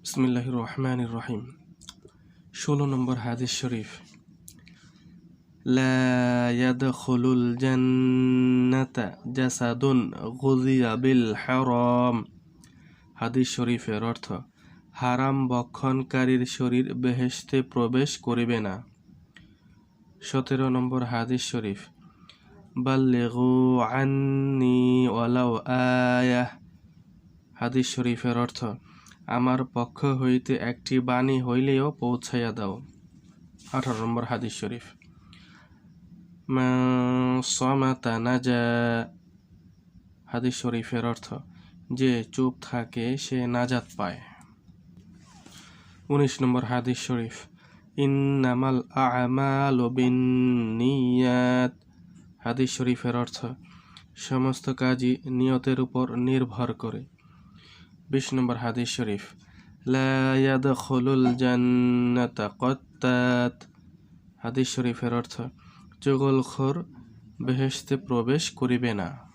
বিসমিল্লাহির রহমানির রহিম। 16 নম্বর হাদিস শরীফ। লা ইয়াদখুলুল জান্নাতা জাসাদুন গুযিয়া বিল হারাম। হাদিস শরীফের অর্থ, হারাম ভক্ষণকারীর শরীর বেহেশতে প্রবেশ করিবে না। 17 নম্বর হাদিস শরীফ। বাল্লিগু আন্নি ওয়ালাউ আয়াহ। হাদিস শরীফের অর্থ, আমার পক্ষ হইতে একটি বাণী হইলেও পৌঁছাইয়া দাও। 18 নম্বর হাদিস শরীফ। মান সামাতা নাজা। হাদিস শরীফের অর্থ, যে চুপ থাকে সে নাজাত পায়। 19 নম্বর হাদিস শরীফ। ইন্নামাল আ'মালু বিন্নিয়াত। হাদিস শরীফের অর্থ, সমস্ত কাজই নিয়তের উপর নির্ভর করে। 20 নম্বর হাদিস শরীফ। লা ইয়াদখুলুল জান্নাতা কাত্তাত। হাদিস শরীফের অর্থ, চুগলখোর বেহেশতে প্রবেশ করিবে না।